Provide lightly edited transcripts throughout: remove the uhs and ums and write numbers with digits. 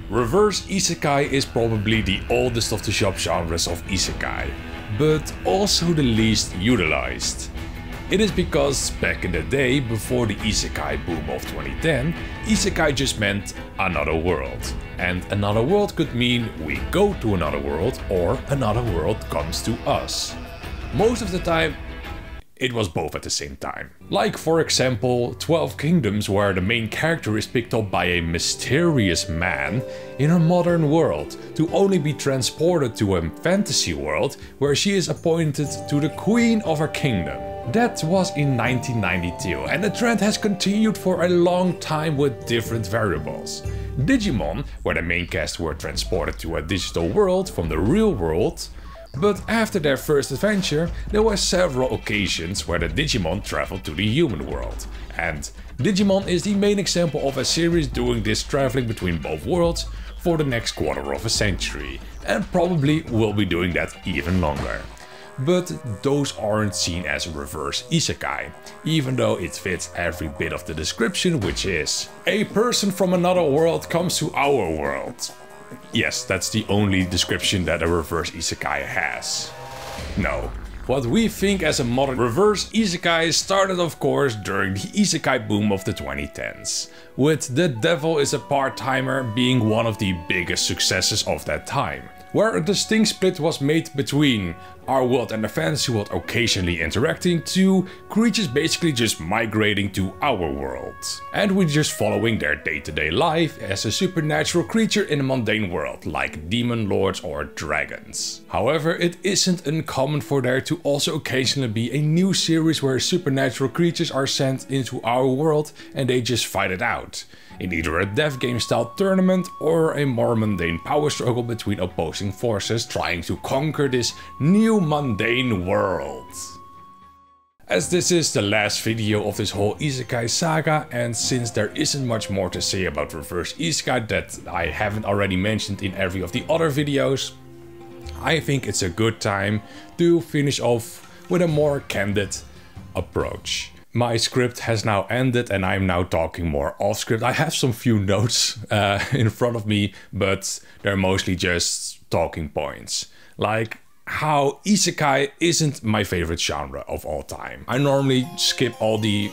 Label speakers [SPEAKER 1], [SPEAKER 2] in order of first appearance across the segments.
[SPEAKER 1] Reverse Isekai is probably the oldest of the subgenres of Isekai, but also the least utilized. It is because back in the day, before the Isekai boom of 2010, Isekai just meant another world. And another world could mean we go to another world or another world comes to us. Most of the time, it was both at the same time. Like for example, 12 Kingdoms, where the main character is picked up by a mysterious man in a modern world to only be transported to a fantasy world where she is appointed to the queen of her kingdom. That was in 1992, and the trend has continued for a long time with different variables. Digimon, where the main cast were transported to a digital world from the real world. But after their first adventure, there were several occasions where the Digimon traveled to the human world. And Digimon is the main example of a series doing this traveling between both worlds for the next quarter of a century, and probably will be doing that even longer. But those aren't seen as reverse Isekai, even though it fits every bit of the description, which is: a person from another world comes to our world. Yes, that's the only description that a reverse Isekai has. No. What we think as a modern reverse Isekai started of course during the Isekai boom of the 2010s, with The Devil is a Part-Timer being one of the biggest successes of that time, where a distinct split was made between our world and the fantasy world occasionally interacting to creatures basically just migrating to our world. And we're just following their day-to-day life as a supernatural creature in a mundane world, like demon lords or dragons. However, it isn't uncommon for there to also occasionally be a new series where supernatural creatures are sent into our world and they just fight it out, in either a death game style tournament or a more mundane power struggle between opposing forces trying to conquer this new mundane world. As this is the last video of this whole Isekai saga, and since there isn't much more to say about reverse Isekai that I haven't already mentioned in every of the other videos, I think it's a good time to finish off with a more candid approach. My script has now ended and I'm now talking more off script. I have some few notes in front of me, but they're mostly just talking points. Like how Isekai isn't my favorite genre of all time. I normally skip all the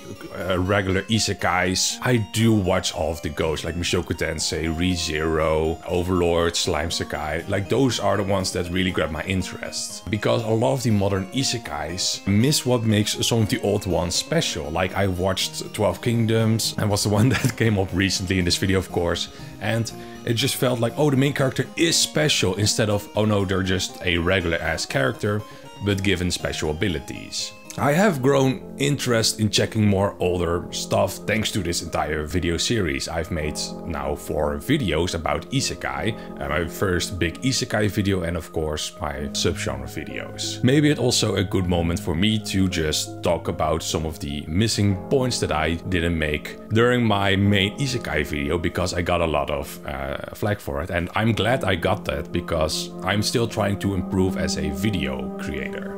[SPEAKER 1] regular Isekais. I do watch all of the ghosts like Mushoku Tensei, Re:Zero, Overlord, Slime Sekai. Like those are the ones that really grab my interest. Because a lot of the modern Isekais miss what makes some of the old ones special. Like I watched 12 Kingdoms and was the one that came up recently in this video of course. And it just felt like, oh, the main character is special instead of, oh no, they're just a regular ass character, but given special abilities. I have grown interest in checking more older stuff thanks to this entire video series. I've made now 4 videos about Isekai, my first big Isekai video and of course my subgenre videos. Maybe it's also a good moment for me to just talk about some of the missing points that I didn't make during my main Isekai video, because I got a lot of flack for it, and I'm glad I got that because I'm still trying to improve as a video creator.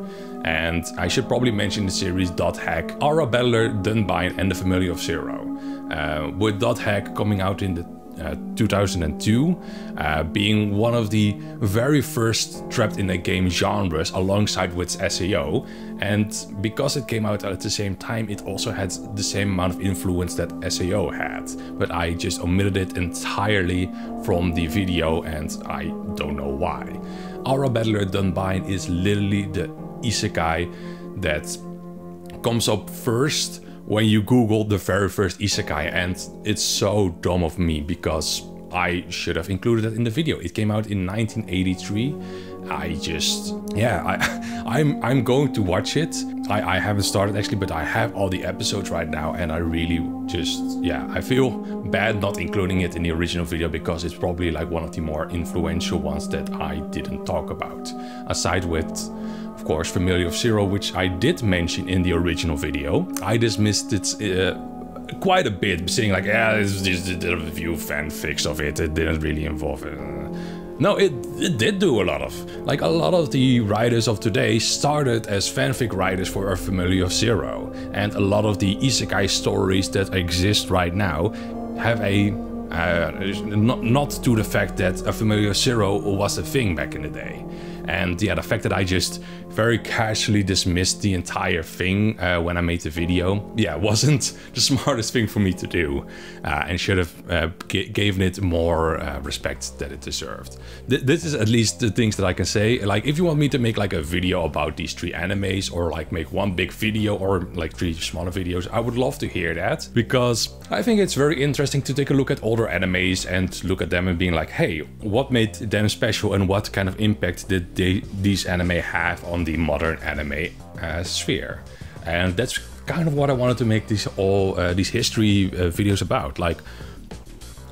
[SPEAKER 1] And I should probably mention the series Dot Hack, Aura Battler, Dunbine and the Familiar of Zero. With Dot Hack coming out in the 2002, being one of the very first trapped in a game genres alongside with SAO, and because it came out at the same time it also had the same amount of influence that SAO had, but I just omitted it entirely from the video and I don't know why. Aura Battler Dunbine is literally the Isekai that comes up first when you Google the very first Isekai, and it's so dumb of me because I should have included it in the video. It came out in 1983. I'm going to watch it. I haven't started actually, but I have all the episodes right now and I really just, I feel bad not including it in the original video because it's probably like one of the more influential ones that I didn't talk about. Aside with, of course, Familiar of Zero, which I did mention in the original video. I dismissed it quite a bit, saying like, it's just a few fanfics of it. It didn't really involve it. No, it did do a lot of the writers of today started as fanfic writers for A Familiar of Zero, and a lot of the Isekai stories that exist right now have a not to the fact that a familiar zero was a thing back in the day. And yeah, the fact that I just very casually dismissed the entire thing when I made the video, yeah, wasn't the smartest thing for me to do, and should have given it more respect that it deserved. This is at least the things that I can say. Like, if you want me to make like a video about these 3 animes, or like make one big video or like 3 smaller videos, I would love to hear that, because I think it's very interesting to take a look at older animes and look at them and being like, hey, what made them special and what kind of impact did these anime have on the modern anime sphere. And that's kind of what I wanted to make these history videos about. Like,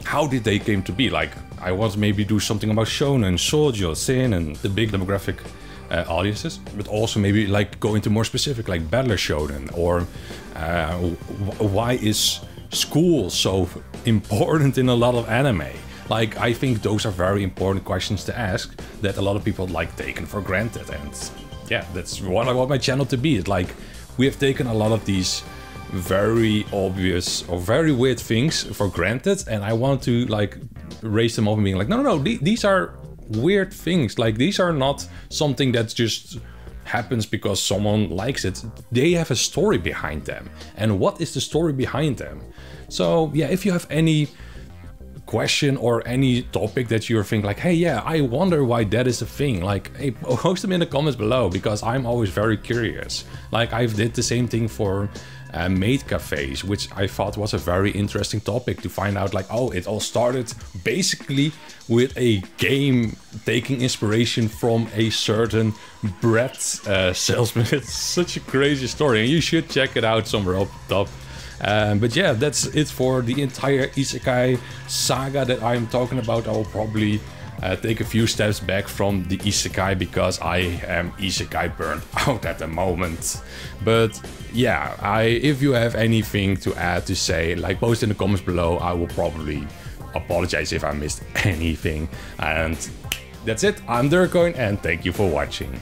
[SPEAKER 1] how did they came to be? Like, I want to maybe do something about shonen, shoujo, seinen, and the big demographic audiences, but also maybe like go into more specific, like battler shonen, or why is school so important in a lot of anime? Like, I think those are very important questions to ask that a lot of people like taken for granted. And yeah, that's what I want my channel to be. It's like, we have taken a lot of these very obvious or very weird things for granted, and I want to like raise them up and being like, no, these are weird things. Like, these are not something that just happens because someone likes it. They have a story behind them. And what is the story behind them? So yeah, if you have any question or any topic that you think like, hey, yeah, I wonder why that is a thing, like, hey, post them in the comments below, because I'm always very curious. Like, I did the same thing for maid cafes, which I thought was a very interesting topic to find out, like, oh, it all started basically with a game taking inspiration from a certain bread salesman. It's such a crazy story, and you should check it out somewhere up top. But yeah, that's it for the entire Isekai saga that I'm talking about. I will probably take a few steps back from the Isekai because I am Isekai burned out at the moment. But yeah, if you have anything to add, to say, like, post in the comments below. I will probably apologize if I missed anything. And that's it. I'm Durcoin, and thank you for watching.